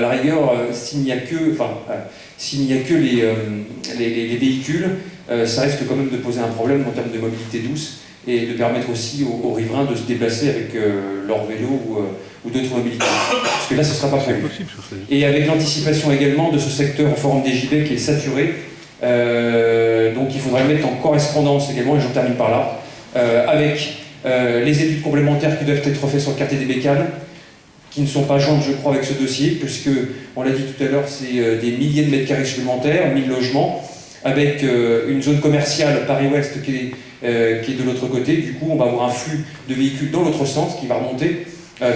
À la rigueur, s'il n'y a que les véhicules, ça risque quand même de poser un problème en termes de mobilité douce et de permettre aussi aux riverains de se déplacer avec leur vélo ou d'autres mobilités. Parce que là, ce ne sera pas prévu. Et avec l'anticipation également de ce secteur en forme des JB qui est saturé, donc il faudrait le mettre en correspondance également, et j'en termine par là, avec les études complémentaires qui doivent être faites sur le quartier des Bécanes, qui ne sont pas jointes, je crois, avec ce dossier, puisque, on l'a dit tout à l'heure, c'est des milliers de mètres carrés supplémentaires, 1000 logements, avec une zone commerciale Paris-Ouest qui est de l'autre côté. Du coup, on va avoir un flux de véhicules dans l'autre sens qui va remonter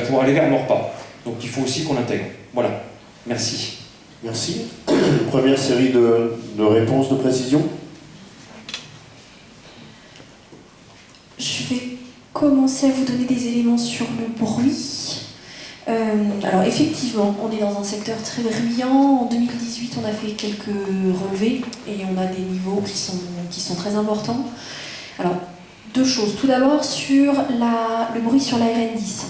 pour aller vers Maurepas. Donc il faut aussi qu'on l'intègre. Voilà. Merci. Merci. Une première série de réponses, de précisions. Je vais commencer à vous donner des éléments sur le bruit. Alors effectivement, on est dans un secteur très bruyant. En 2018, on a fait quelques relevés et on a des niveaux qui sont très importants. Alors, deux choses. Tout d'abord, sur le bruit sur la RN10.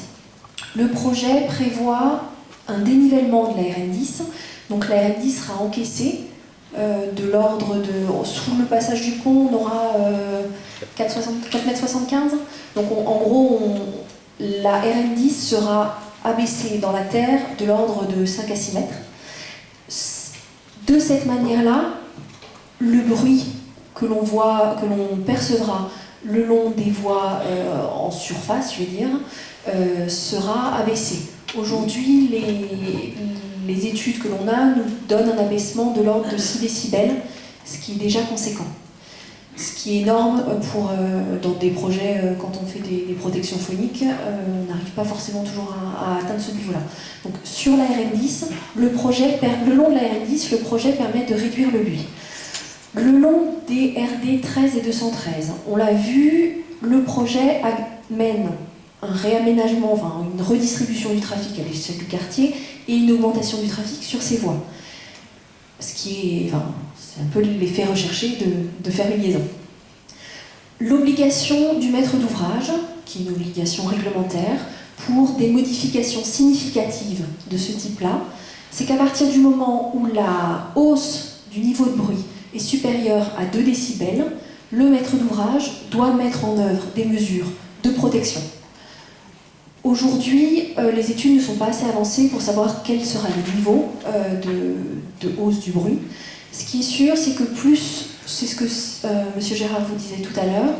Le projet prévoit un dénivellement de la RN10. Donc la RN10 sera encaissée de l'ordre de... Sous le passage du pont, on aura 4,75 m. Donc en gros, la RN10 sera abaissée dans la terre de l'ordre de 5 à 6 mètres. De cette manière-là, le bruit que l'on percevra le long des voies en surface, je vais dire, sera abaissé. Aujourd'hui, les études que l'on a nous donnent un abaissement de l'ordre de 6 décibels, ce qui est déjà conséquent. Ce qui est énorme dans des projets, quand on fait des protections phoniques, on n'arrive pas forcément toujours à atteindre ce niveau-là. Donc sur la RN10, le long de la RN10, le projet permet de réduire le bruit. Le long des RD 13 et 213, on l'a vu, le projet amène un réaménagement, enfin une redistribution du trafic à l'échelle du quartier et une augmentation du trafic sur ces voies. Ce qui est, c'est un peu l'effet recherché de faire une liaison. L'obligation du maître d'ouvrage, qui est une obligation réglementaire, pour des modifications significatives de ce type-là, c'est qu'à partir du moment où la hausse du niveau de bruit est supérieure à 2 décibels, le maître d'ouvrage doit mettre en œuvre des mesures de protection. Aujourd'hui, les études ne sont pas assez avancées pour savoir quel sera le niveau de hausse du bruit. Ce qui est sûr, c'est que plus, c'est ce que M. Gérard vous disait tout à l'heure,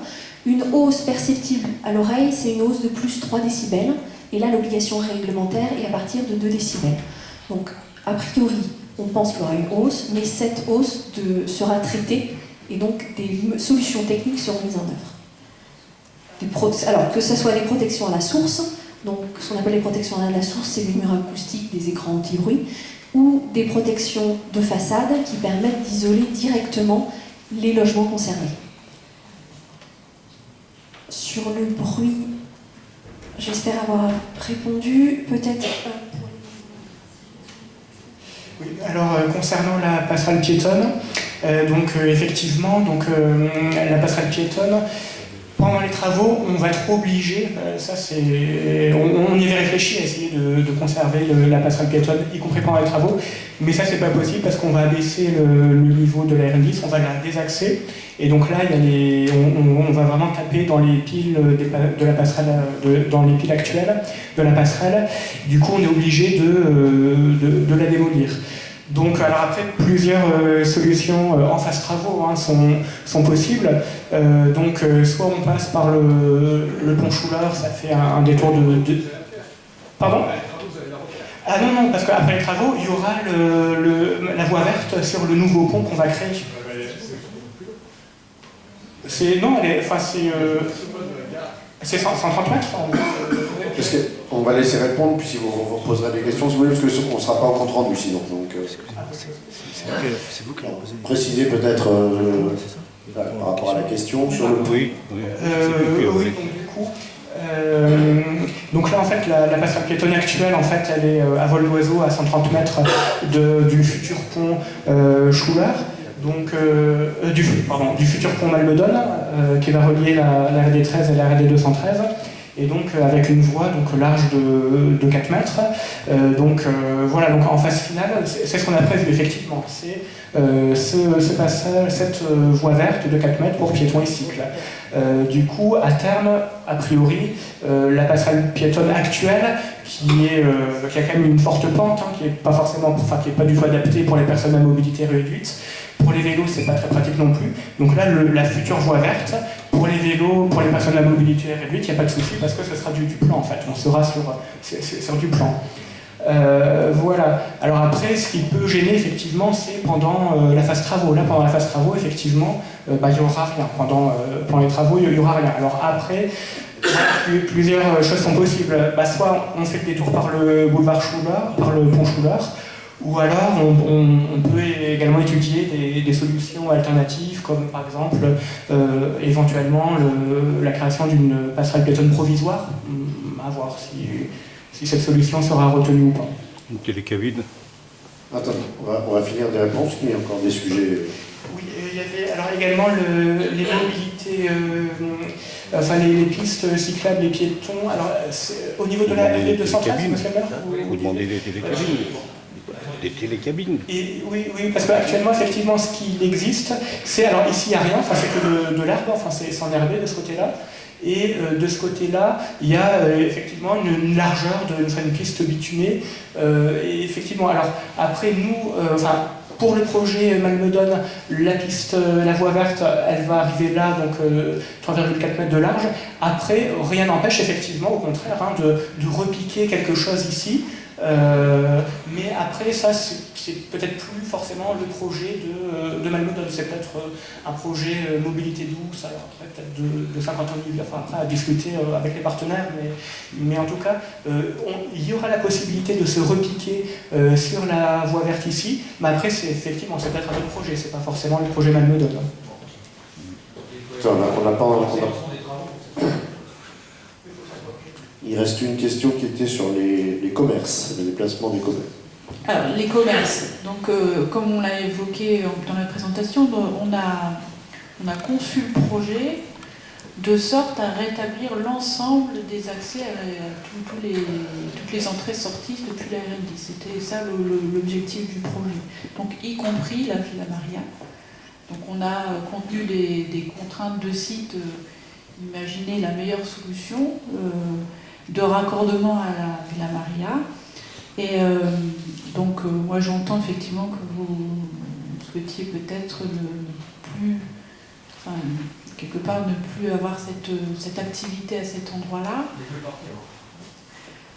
une hausse perceptible à l'oreille, c'est une hausse de plus 3 décibels, et là l'obligation réglementaire est à partir de 2 décibels. Donc, a priori, on pense qu'il y aura une hausse, mais cette hausse sera traitée, et donc des solutions techniques seront mises en œuvre. Alors, que ce soit des protections à la source, donc ce qu'on appelle les protections à la source, c'est les murs acoustiques, des écrans anti-bruit, ou des protections de façade qui permettent d'isoler directement les logements concernés. Sur le bruit, j'espère avoir répondu. Peut-être... Oui, alors concernant la passerelle piétonne, effectivement, la passerelle piétonne, pendant les travaux, on va être obligé, on y avait réfléchi à essayer de conserver la passerelle piétonne, y compris pendant les travaux, mais ça c'est pas possible parce qu'on va abaisser le niveau de la RN10, on va la désaxer, et donc là on va vraiment taper dans les piles de la passerelle, dans les piles actuelles de la passerelle. Du coup on est obligé de la démolir. Donc, alors après, plusieurs solutions en phase travaux sont possibles. Soit on passe par le pont Choulard, ça fait un détour de... Pardon ? Ah non, parce qu'après les travaux, il y aura la voie verte sur le nouveau pont qu'on va créer. C'est 130 mètres. Parce qu'on va laisser répondre, puis si vous reposerez des questions, si vous voulez, parce qu'on ne sera pas au compte rendu sinon. C'est vous qui l'avez posé. Préciser peut-être par rapport à la question sur le bruit. Donc là en fait la passerelle piétonne actuelle en fait elle est à vol d'oiseau à 130 mètres du futur pont Choulard, du futur pont Malmedonne qui va relier la RD 13 et la RD 213. et donc avec une voie donc large de 4 mètres. Voilà, donc en phase finale, c'est ce qu'on a prévu effectivement, c'est cette voie verte de 4 mètres pour piétons et cycles. Du coup, à terme, a priori, la passerelle piétonne actuelle, qui a quand même une forte pente, hein, qui est pas du tout adaptée pour les personnes à mobilité réduite. Pour les vélos, c'est pas très pratique non plus. Donc là, la future voie verte, pour les vélos, pour les personnes à mobilité réduite, il n'y a pas de souci parce que ce sera du plan en fait. On sera sur du plan. Voilà. Alors après, ce qui peut gêner effectivement, c'est pendant la phase travaux. Là, pendant la phase travaux, effectivement, il n'y aura rien. Pendant les travaux, il n'y aura rien. Alors après, plusieurs choses sont possibles. Soit on fait le détour par le boulevard Schuller, par le pont Schuller, ou alors on peut également étudier des solutions alternatives, comme par exemple éventuellement la création d'une passerelle piétonne provisoire, à voir si cette solution sera retenue ou pas. Une télécabine. Attends, on va finir des réponses, il y a encore des sujets. Oui, il y avait alors également les mobilités, les pistes cyclables, les piétons. Alors, au niveau de la RD 213, monsieur le maire, Vous demandez des télécabines. Des télécabines. Et, oui, parce qu'actuellement, effectivement, ce qui existe, c'est, alors ici, il n'y a rien, c'est que de l'herbe, c'est enherbé de ce côté-là. Et de ce côté-là, il y a effectivement une largeur une piste bitumée. Et effectivement, alors après, nous, pour le projet Malmedon, la voie verte, elle va arriver là, donc 3,4 mètres de large. Après, rien n'empêche effectivement, au contraire, de repiquer quelque chose ici. Mais après, ça, c'est peut-être plus forcément le projet de Malmedon. C'est peut-être un projet mobilité douce, alors après, peut-être de 50 ans après à discuter avec les partenaires, mais en tout cas, il y aura la possibilité de se repiquer sur la voie verte ici, mais après, c'est peut-être un autre projet, c'est pas forcément le projet Malmedon. Il reste une question qui était sur les commerces, le déplacement des commerces. Alors, les commerces. Donc, comme on l'a évoqué dans la présentation, on a conçu le projet de sorte à rétablir l'ensemble des accès à toutes les entrées-sorties depuis la RN10. C'était ça l'objectif du projet. Donc, y compris la Villa Maria. Donc, on a contenu des contraintes de site, imaginer la meilleure solution de raccordement à la Villa Maria. Et moi j'entends effectivement que vous souhaitiez peut-être quelque part ne plus avoir cette activité à cet endroit-là.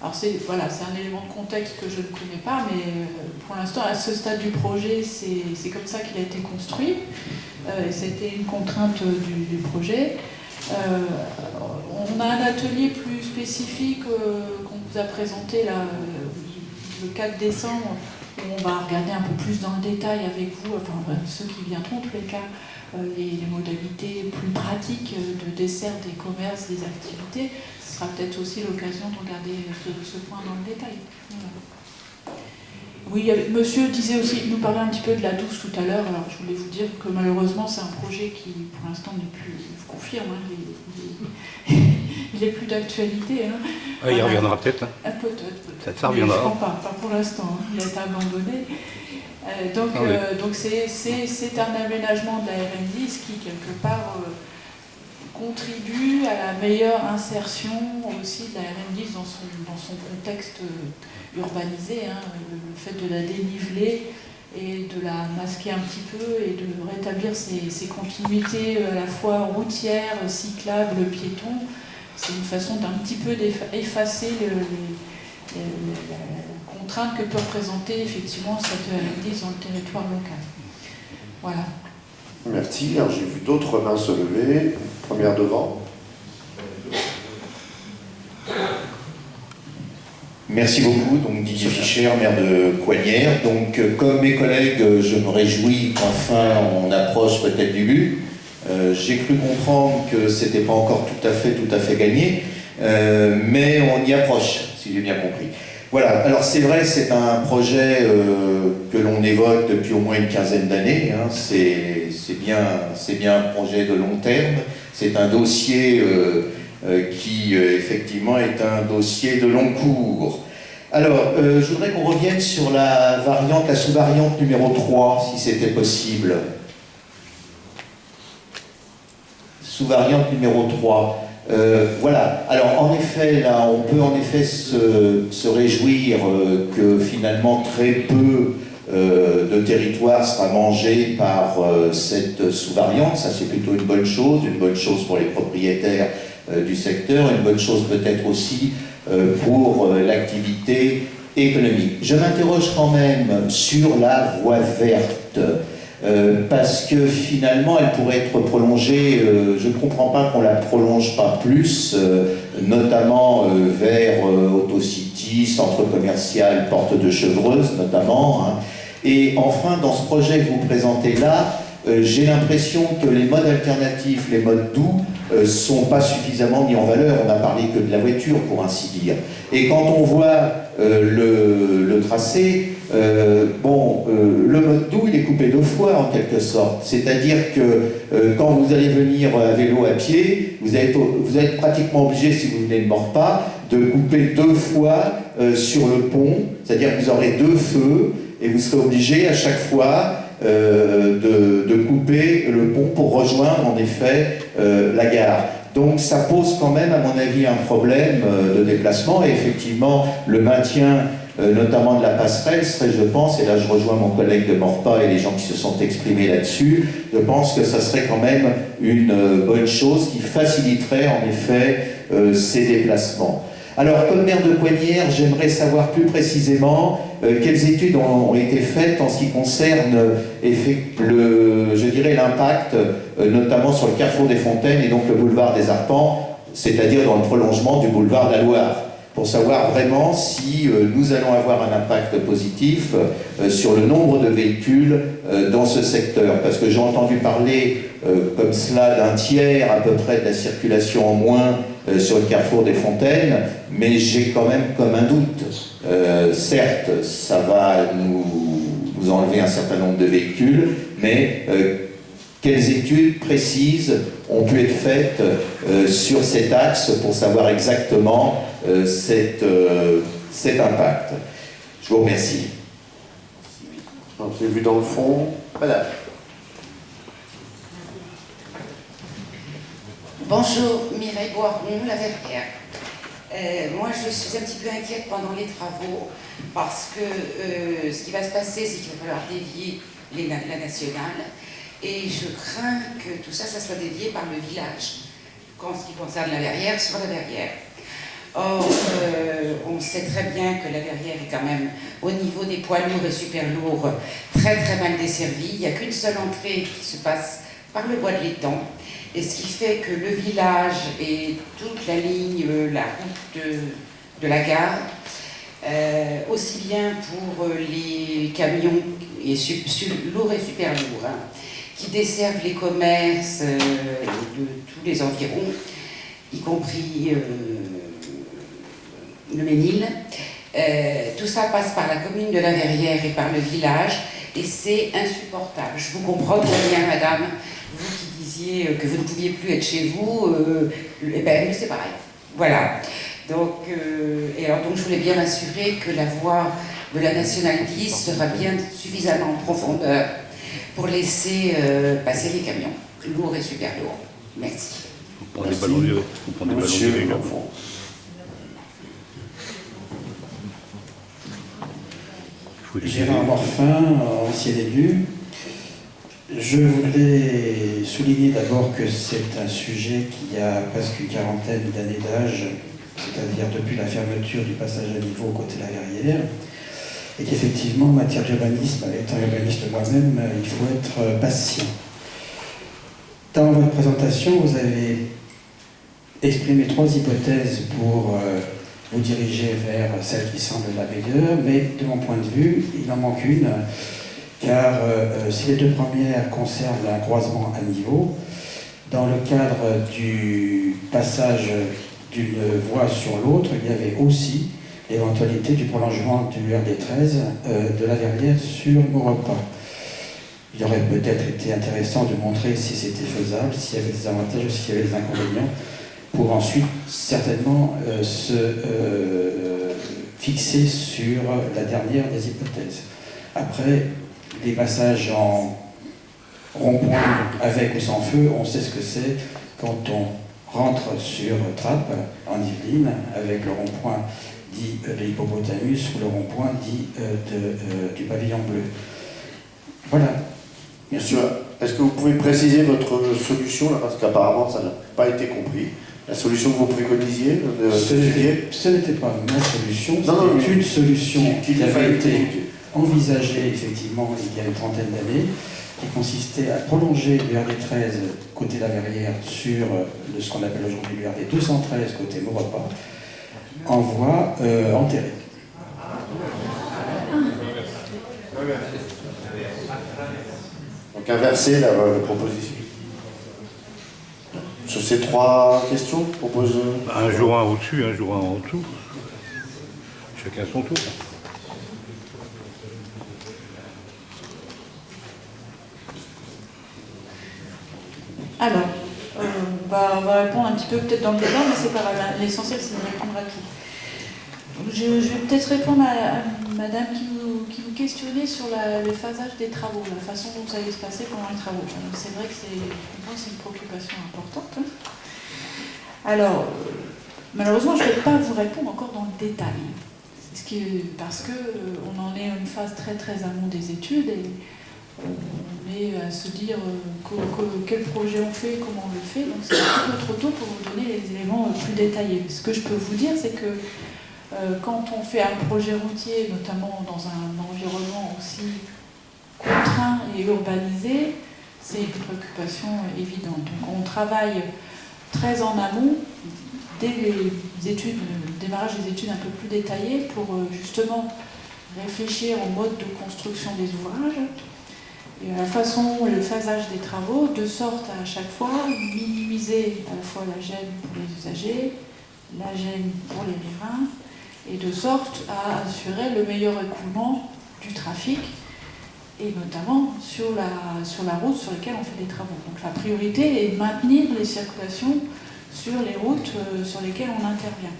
Alors c'est un élément de contexte que je ne connais pas, mais pour l'instant, à ce stade du projet, c'est comme ça qu'il a été construit. C'était une contrainte du projet. On a un atelier plus spécifique qu'on vous a présenté là, le 4 décembre, où on va regarder un peu plus dans le détail avec vous, ceux qui viendront en tous les cas, les modalités plus pratiques de dessert des commerces, des activités. Ce sera peut-être aussi l'occasion de regarder ce point dans le détail. Voilà. Oui, monsieur nous parlait un petit peu de la douce tout à l'heure. Alors je voulais vous dire que malheureusement c'est un projet qui pour l'instant n'est plus, je vous confirme, il n'est plus d'actualité. Ah, il reviendra peut-être. Peut-être. Ça reviendra. Je ne crois pas pour l'instant. Il a été abandonné. Donc c'est un aménagement de la RN10 qui quelque part contribue à la meilleure insertion aussi de la RN10 dans son contexte urbanisé, le fait de la déniveler et de la masquer un petit peu et de rétablir ces continuités à la fois routières, cyclables, piétons. C'est une façon d'un petit peu d'effacer les contraintes que peut représenter effectivement cette RN10 dans le territoire local. Voilà. Merci. Alors, j'ai vu d'autres mains se lever. Première devant. Merci beaucoup. Donc Didier Fischer, maire de Coignières. Donc comme mes collègues, je me réjouis qu'enfin on approche peut-être du but. J'ai cru comprendre que c'était pas encore tout à fait gagné, mais on y approche, si j'ai bien compris. Voilà, alors c'est vrai, c'est un projet que l'on évoque depuis au moins une quinzaine d'années, c'est bien un projet de long terme, c'est un dossier qui effectivement est un dossier de long cours. Alors, je voudrais qu'on revienne sur la sous-variante numéro 3, si c'était possible. Sous-variante numéro 3. Voilà. Alors, en effet, là, on peut en effet se réjouir que finalement très peu de territoire sera mangé par cette sous-variante. Ça, c'est plutôt une bonne chose pour les propriétaires du secteur, une bonne chose peut-être aussi pour l'activité économique. Je m'interroge quand même sur la voie verte, parce que finalement elle pourrait être prolongée, je ne comprends pas qu'on la prolonge pas plus, notamment vers Autocity, centre commercial, porte de Chevreuse notamment, hein. Et enfin, dans ce projet que vous présentez là, j'ai l'impression que les modes alternatifs, les modes doux, sont pas suffisamment mis en valeur. On n'a parlé que de la voiture, pour ainsi dire. Et quand on voit le tracé, le mode doux, il est coupé 2 fois, en quelque sorte. C'est-à-dire que quand vous allez venir à vélo, à pied, vous êtes pratiquement obligé, si vous venez de Maurepas, de couper 2 fois sur le pont. C'est-à-dire que vous aurez 2 feux, et vous serez obligé à chaque fois de couper le pont pour rejoindre en effet la gare. Donc ça pose quand même à mon avis un problème de déplacement, et effectivement le maintien notamment de la passerelle serait, je pense, et là je rejoins mon collègue de Maurepas et les gens qui se sont exprimés là-dessus, je pense que ça serait quand même une bonne chose qui faciliterait en effet ces déplacements. Alors, comme maire de Coignières, j'aimerais savoir plus précisément quelles études ont été faites en ce qui concerne l'impact, notamment sur le carrefour des Fontaines et donc le boulevard des Arpents, c'est-à-dire dans le prolongement du boulevard de la Loire, pour savoir vraiment si nous allons avoir un impact positif sur le nombre de véhicules dans ce secteur. Parce que j'ai entendu parler comme cela d'un tiers à peu près de la circulation en moins sur le carrefour des Fontaines, mais j'ai quand même comme un doute. Certes, ça va nous enlever un certain nombre de véhicules, mais quelles études précises ont pu être faites sur cet axe pour savoir exactement cet impact? Je vous remercie. Donc, j'ai vu dans le fond. Madame. Bonjour, Mireille Boiron, la Verrière. Moi, je suis un petit peu inquiète pendant les travaux parce que ce qui va se passer, c'est qu'il va falloir dévier la nationale, et je crains que tout ça soit dévié par le village, en ce qui concerne la Verrière, sur la Verrière. Or, on sait très bien que la Verrière est quand même, au niveau des poids lourds et super lourds, très très mal desservie. Il n'y a qu'une seule entrée qui se passe par le bois de l'étang. Et ce qui fait que le village et toute la ligne, la route de la gare, aussi bien pour les camions lourds et super lourds, hein, qui desservent les commerces de tous les environs, y compris le Ménil, tout ça passe par la commune de la Verrière et par le village, et c'est insupportable. Je vous comprends très bien, madame, vous qui disiez que vous ne pouviez plus être chez vous, eh bien, c'est pareil. Voilà. Donc, donc, je voulais bien m'assurer que la voie de la Nationale 10 sera bien suffisamment en profondeur pour laisser passer les camions, lourds et super lourds. Merci. Vous prenez des ballons vieux. Monsieur les gars. L'Enfant. Gérard Morfin, ancien élu. Je voulais souligner d'abord que c'est un sujet qui a presque une quarantaine d'années d'âge, c'est-à-dire depuis la fermeture du passage à niveau côté de la Verrière, et qu'effectivement, en matière d'urbanisme, étant urbaniste moi-même, il faut être patient. Dans votre présentation, vous avez exprimé 3 hypothèses pour vous diriger vers celle qui semble la meilleure, mais de mon point de vue, il en manque une, car si les 2 premières concernent un croisement à niveau, dans le cadre du passage d'une voie sur l'autre, il y avait aussi l'éventualité du prolongement du RD13 de la Verrière sur Maurepas. Il aurait peut-être été intéressant de montrer si c'était faisable, s'il y avait des avantages ou s'il y avait des inconvénients. pour ensuite certainement se fixer sur la dernière des hypothèses. Après, les passages en rond-point avec ou sans feu, on sait ce que c'est quand on rentre sur Trappes, en Yvelines, avec le rond-point dit de l'hippopotamus ou le rond-point dit du pavillon bleu. Voilà. Merci. Est-ce que vous pouvez préciser votre solution, là, parce qu'apparemment ça n'a pas été compris. La solution que vous préconisiez Ce n'était pas ma solution, c'était une solution qui avait été envisagée effectivement il y a une trentaine d'années, qui consistait à prolonger le RD 13 côté La Verrière sur ce qu'on appelle aujourd'hui le RD 213 côté Maurepas, en voie enterrée. Donc inverser la proposition. Sur ces trois questions, propose... Un jour un au-dessus, un jour un en dessous. Chacun son tour. Alors, on va répondre un petit peu peut-être dans le débat, mais c'est pas grave. L'essentiel, c'est de répondre à tout. Je vais peut-être répondre à madame qui vous questionnait sur le phasage des travaux, la façon dont ça allait se passer pendant les travaux. C'est vrai que c'est une préoccupation importante. Alors, malheureusement, je ne vais pas vous répondre encore dans le détail, parce qu'on en est à une phase très très amont des études et on est à se dire quel projet on fait, comment on le fait, donc c'est un peu trop tôt pour vous donner les éléments plus détaillés. Ce que je peux vous dire, c'est que quand on fait un projet routier, notamment dans un environnement aussi contraint et urbanisé, c'est une préoccupation évidente. Donc on travaille très en amont, dès les études, le démarrage des études un peu plus détaillées, pour justement réfléchir au mode de construction des ouvrages et à la façon, le phasage des travaux, de sorte à chaque fois minimiser à la fois la gêne pour les usagers, la gêne pour les riverains, et de sorte à assurer le meilleur écoulement du trafic, et notamment sur la route sur laquelle on fait les travaux. Donc la priorité est de maintenir les circulations sur les routes sur lesquelles on intervient.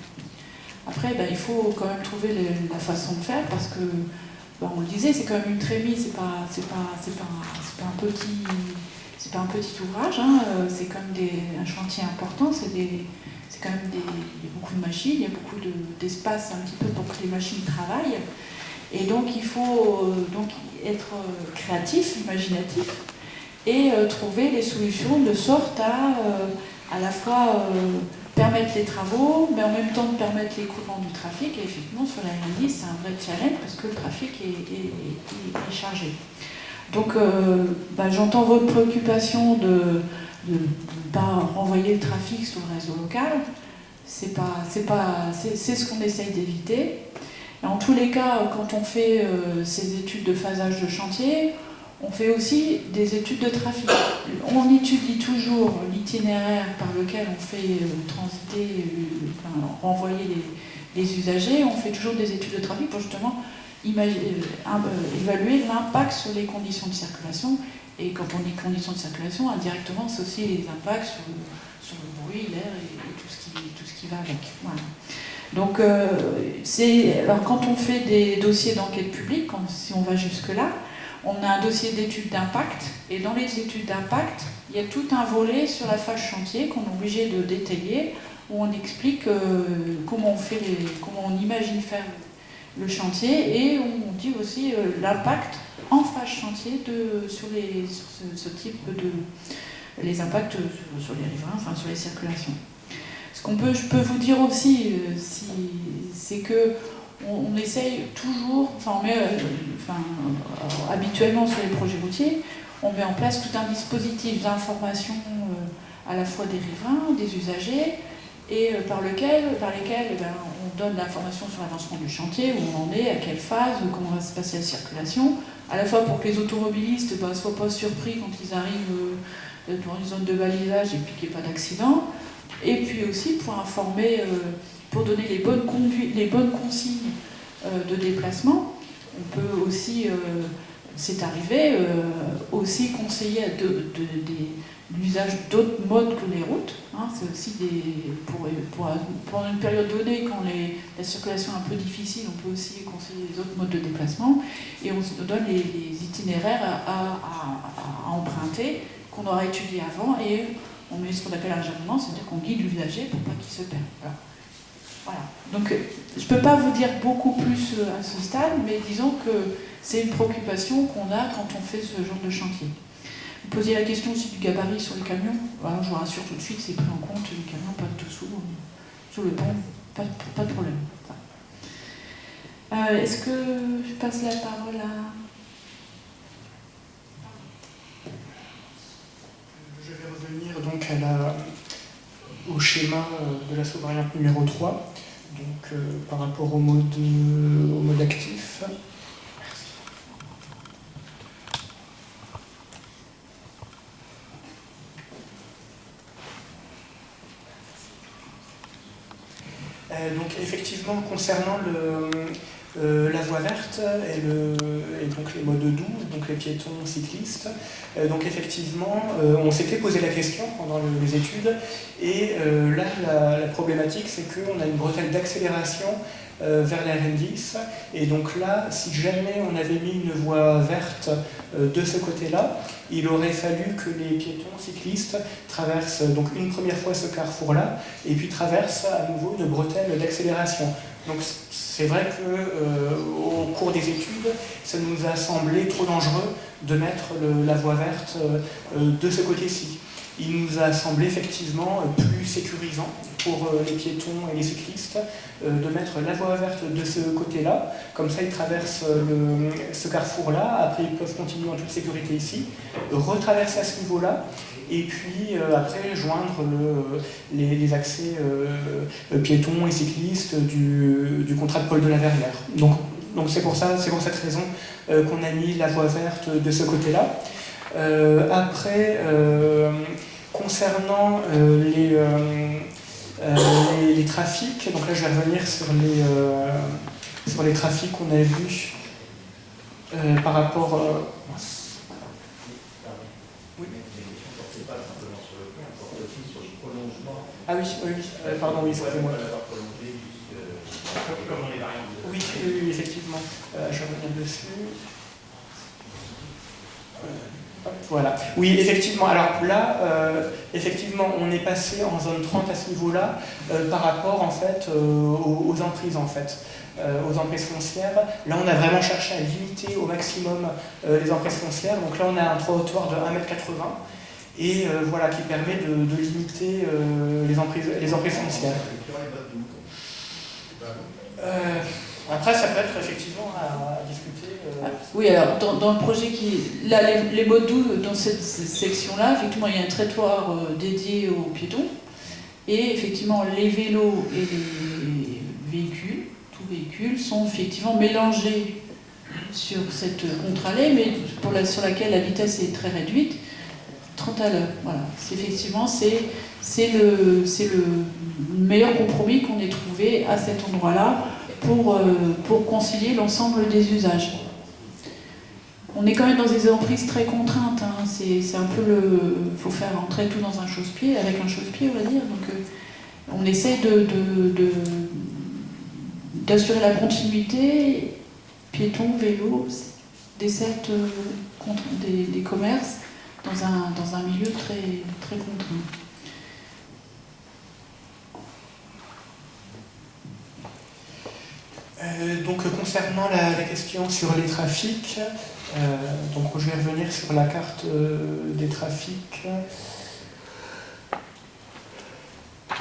Après, il faut quand même trouver la façon de faire, parce que, on le disait, c'est quand même une trémie, c'est pas un petit ouvrage, hein, c'est quand même un chantier important, c'est quand même il y a beaucoup de machines, il y a beaucoup d'espace un petit peu pour que les machines travaillent. Et donc il faut être créatif, imaginatif, et trouver les solutions de sorte à la fois permettre les travaux, mais en même temps de permettre l'écoulement du trafic. Et effectivement, sur la RN10, c'est un vrai challenge parce que le trafic est chargé. Donc j'entends votre préoccupation de ne pas renvoyer le trafic sur le réseau local. C'est ce qu'on essaye d'éviter. En tous les cas, quand on fait ces études de phasage de chantier, on fait aussi des études de trafic. On étudie toujours l'itinéraire par lequel on fait transiter, renvoyer les usagers. On fait toujours des études de trafic pour justement évaluer l'impact sur les conditions de circulation. Et quand on dit conditions de circulation, indirectement, c'est aussi les impacts sur le bruit, l'air et tout ce qui va avec. Voilà. Donc, alors quand on fait des dossiers d'enquête publique, si on va jusque-là, on a un dossier d'études d'impact, et dans les études d'impact, il y a tout un volet sur la phase chantier qu'on est obligé de détailler, où on explique comment on imagine faire le chantier, et on dit aussi l'impact en phase chantier sur ce type les impacts sur les riverains, enfin sur les circulations. Ce je peux vous dire aussi, c'est que on essaye toujours, habituellement sur les projets routiers, on met en place tout un dispositif d'information à la fois des riverains, des usagers, et par lesquels on donne l'information sur l'avancement du chantier, où on en est, à quelle phase, comment va se passer la circulation, à la fois pour que les automobilistes ne soient pas surpris quand ils arrivent dans une zone de balisage et puis qu'il n'y ait pas d'accident, et puis aussi pour informer, pour donner les bonnes consignes de déplacement. On peut aussi c'est arrivé, aussi conseiller l'usage d'autres modes que les routes. Hein, c'est aussi pendant une période donnée, quand la circulation est un peu difficile, on peut aussi conseiller les autres modes de déplacement, et on se donne les itinéraires à emprunter qu'on aura étudié avant, et on met ce qu'on appelle un jalonnement, c'est-à-dire qu'on guide l'usager pour pas qu'il se perde. Voilà. Donc, je ne peux pas vous dire beaucoup plus à ce stade, mais disons que c'est une préoccupation qu'on a quand on fait ce genre de chantier. Vous posiez la question aussi du gabarit sur les camions. Voilà, je vous rassure tout de suite, c'est pris en compte, les camions passent dessous, sous le pont, pas de problème. Est-ce que je passe la parole à... Je vais revenir donc au schéma de la sous-variante numéro 3, donc par rapport au mode actif. Donc effectivement, concernant la voie verte et donc les modes doux, donc les piétons cyclistes, donc effectivement, on s'était posé la question pendant les études, et là, la problématique, c'est qu'on a une bretelle d'accélération vers la RN10, et donc là, si jamais on avait mis une voie verte de ce côté-là, il aurait fallu que les piétons cyclistes traversent donc une première fois ce carrefour-là, et puis traversent à nouveau une bretelle d'accélération. Donc c'est vrai qu'au cours des études, ça nous a semblé trop dangereux de mettre la voie verte de ce côté-ci. Il nous a semblé effectivement plus sécurisant pour les piétons et les cyclistes de mettre la voie verte de ce côté-là. Comme ça, ils traversent ce carrefour-là, après ils peuvent continuer en toute sécurité ici, retraverser à ce niveau-là, et puis après joindre les accès piétons et cyclistes du contrat de Paul de la Verrière. Donc c'est pour cette raison qu'on a mis la voie verte de ce côté-là. Après, concernant les trafics, donc là je vais revenir sur les trafics qu'on a vus par rapport... Oui. Ah oui, pardon, oui, excusez-moi. Oui, effectivement, je vais revenir dessus. Voilà. Oui, effectivement. Alors là, effectivement, on est passé en zone 30 à ce niveau-là par rapport en fait aux emprises en fait, aux emprises foncières. Là, on a vraiment cherché à limiter au maximum les emprises foncières. Donc là, on a un trottoir de 1,80 m et voilà qui permet de limiter les emprises foncières. Après, ça peut être effectivement à discuter. Oui, alors dans le projet là, les modes doux, dans cette section-là, effectivement, il y a un trottoir dédié aux piétons, et effectivement, les vélos et les véhicules, tous véhicules, sont effectivement mélangés sur cette contre-allée, mais sur laquelle la vitesse est très réduite, 30 à l'heure. Voilà, effectivement, c'est le meilleur compromis qu'on ait trouvé à cet endroit-là pour concilier l'ensemble des usages. On est quand même dans des emprises très contraintes, hein. C'est un peu il faut faire entrer tout dans un chausse-pied, avec un chausse-pied, on va dire. Donc on essaie d'assurer la continuité, piétons, vélos, desserte des commerces dans un milieu très, très contraint. Donc concernant la question sur les trafics, donc je vais revenir sur la carte des trafics.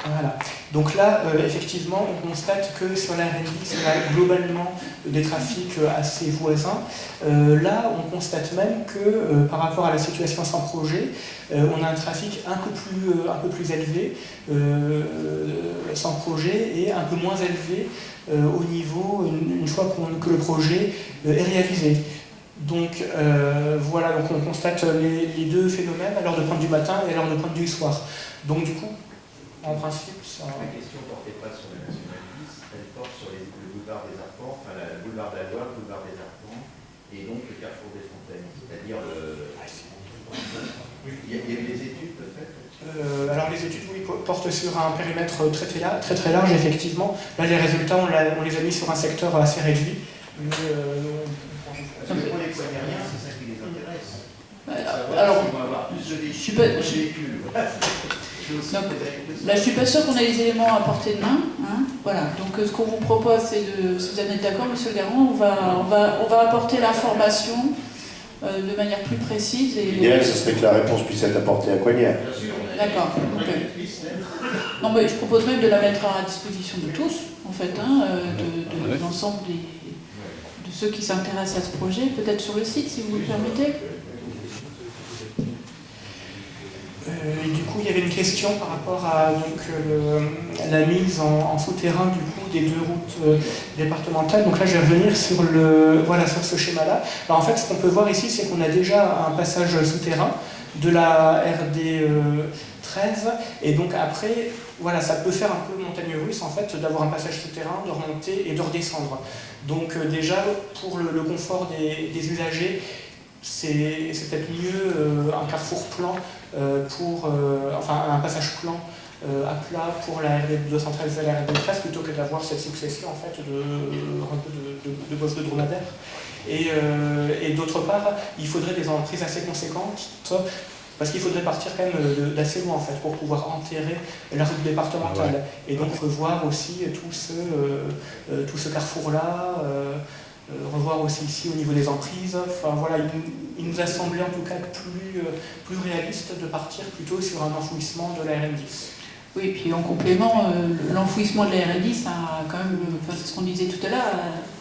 Voilà. Donc là, effectivement, on constate que sur la RN10, on a globalement des trafics assez voisins. Là, on constate même que par rapport à la situation sans projet, on a un trafic un peu plus élevé sans projet et un peu moins élevé au niveau une fois que le projet est réalisé. Donc voilà, donc on constate les deux phénomènes à l'heure de pointe du matin et à l'heure de pointe du soir. Donc du coup, en principe, ça... La question ne portait pas sur la nationale 10, elle porte sur le boulevard des Arpents, enfin le boulevard d'Allois, le boulevard des Arpents, et donc le carrefour portée spontanée, c'est-à-dire il y a eu des études peut-être. Alors les études, oui, portent sur un périmètre très large, effectivement. Là, les résultats, on les a mis sur un secteur assez réduit. Mais, Parce que pour les poignariens, c'est ça qui les intéresse. Alors, ils vont avoir plus de je suis pas... véhicules. Donc, là, je suis pas sûre qu'on ait les éléments à portée de main. Hein, voilà. Donc, ce qu'on vous propose, c'est de, si vous en êtes d'accord, Monsieur Garand, on va apporter l'information de manière plus précise. L'idéal, ce serait que la réponse puisse être apportée à Coignères. D'accord. Non, mais je propose même de la mettre à disposition de tous, en fait, hein, de l'ensemble de ceux qui s'intéressent à ce projet, peut-être sur le site, si vous le permettez. Et du coup, il y avait une question par rapport à donc, la mise en souterrain du coup, des 2 routes départementales. Donc là, je vais revenir sur, sur ce schéma-là. Alors en fait, ce qu'on peut voir ici, c'est qu'on a déjà un passage souterrain de la RD 13. Et donc après, voilà, ça peut faire un peu montagne russe, en fait, d'avoir un passage souterrain, de remonter et de redescendre. Donc déjà, pour le confort des usagers, c'est peut-être mieux un carrefour plan un passage plan à plat pour la RD 213 et la RD 13 plutôt que d'avoir cette succession en fait de bosses de dromadaire. Et d'autre part, il faudrait des emprises assez conséquentes parce qu'il faudrait partir quand même d'assez loin en fait pour pouvoir enterrer la route départementale et donc revoir aussi tout ce carrefour-là. Revoir aussi ici au niveau des emprises. Enfin, voilà, il nous a semblé en tout cas plus réaliste de partir plutôt sur un enfouissement de la RN10. Oui, et puis en complément, l'enfouissement de la RN10 a quand même, c'est ce qu'on disait tout à l'heure,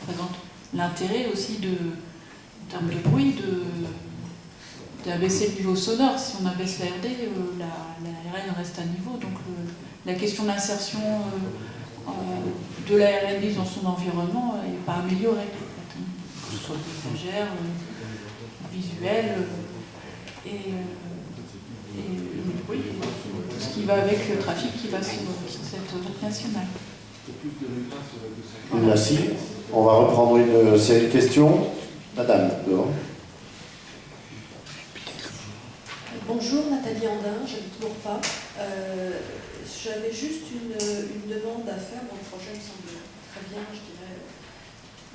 présente l'intérêt aussi en termes de bruit, d'abaisser le niveau sonore. Si on abaisse la RD, la RN reste à niveau. Donc la question d'insertion de la RN10 dans son environnement n'est pas améliorée. Que ce soit paysagère, visuel et oui, tout ce qui va avec le trafic qui va sur cette route nationale. Merci. On va reprendre une série de questions. Madame, dehors. Bonjour, Nathalie Andin, j'habite Maurepas. J'avais juste une demande à faire. Mon projet me semble très bien, je dirais,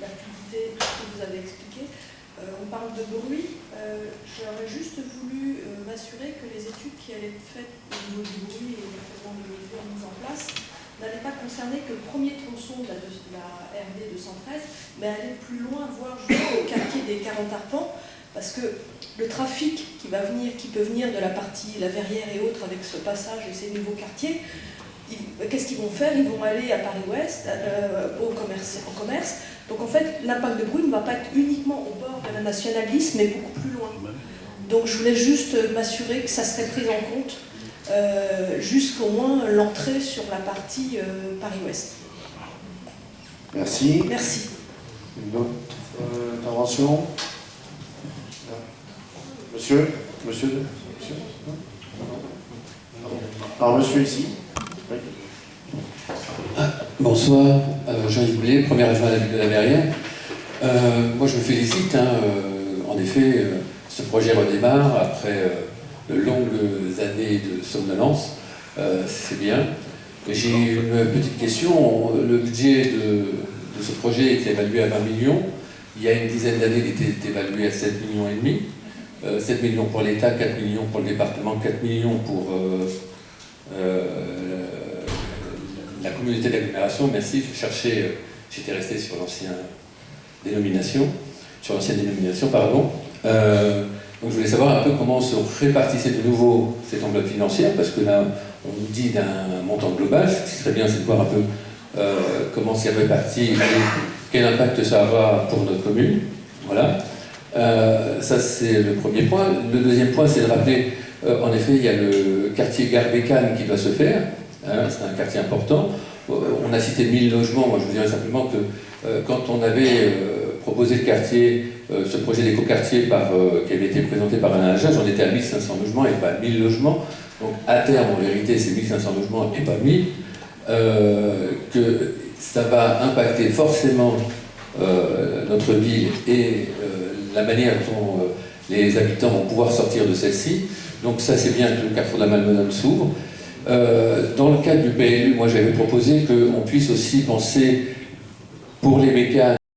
la fluidité, tout ce que vous avez expliqué. On parle de bruit. J'aurais juste voulu m'assurer que les études qui allaient être faites au niveau du bruit et éventuellement de mesures mises en place n'allaient pas concerner que le premier tronçon de la RD 213, mais aller plus loin, voire jusqu'au quartier des 40 arpents, parce que le trafic qui peut venir de la partie La Verrière et autres avec ce passage et ces nouveaux quartiers, qu'est-ce qu'ils vont faire? Ils vont aller à Paris-Ouest, en commerce. Donc en fait, l'impact de bruit ne va pas être uniquement au bord de la Nationale 10, mais beaucoup plus loin. Donc je voulais juste m'assurer que ça serait pris en compte jusqu'au moins l'entrée sur la partie Paris-Ouest. Merci. Merci. Une autre intervention? Monsieur? Alors, monsieur ici. Oui. Bonsoir, Jean-Yves Blé, premier adjoint à la ville de la Verrière. Moi, je me félicite. En effet, ce projet redémarre après de longues années de somnolence. C'est bien. J'ai une petite question. Le budget de ce projet est évalué à 20 millions. Il y a une dizaine d'années, il était évalué à 7,5 millions. 7 millions pour l'État, 4 millions pour le département, 4 millions pour la communauté d'agglomération. Merci, j'étais resté sur l'ancienne dénomination, pardon. Donc je voulais savoir un peu comment se répartissait de nouveau cette enveloppe financière, parce que là, on nous dit d'un montant global. Ce qui serait bien, c'est de voir un peu comment c'est réparti et quel impact ça aura pour notre commune. Voilà. Ça, c'est le premier point. Le deuxième point, c'est de rappeler, en effet, il y a le quartier Gare-Bécane qui doit se faire. C'est un quartier important. On a cité 1000 logements. Moi, je vous dirais simplement que quand on avait proposé le quartier, ce projet d'éco-quartier qui avait été présenté par Alain Ajage, on était à 1500 logements et pas 1000 logements. Donc, à terme, en vérité, c'est 1500 logements et pas 1000. Que ça va impacter forcément notre ville et la manière dont les habitants vont pouvoir sortir de celle-ci. Donc ça, c'est bien que le carrefour de la Malmenonne s'ouvre. Dans le cadre du PLU, moi j'avais proposé qu'on puisse aussi penser pour les mécanes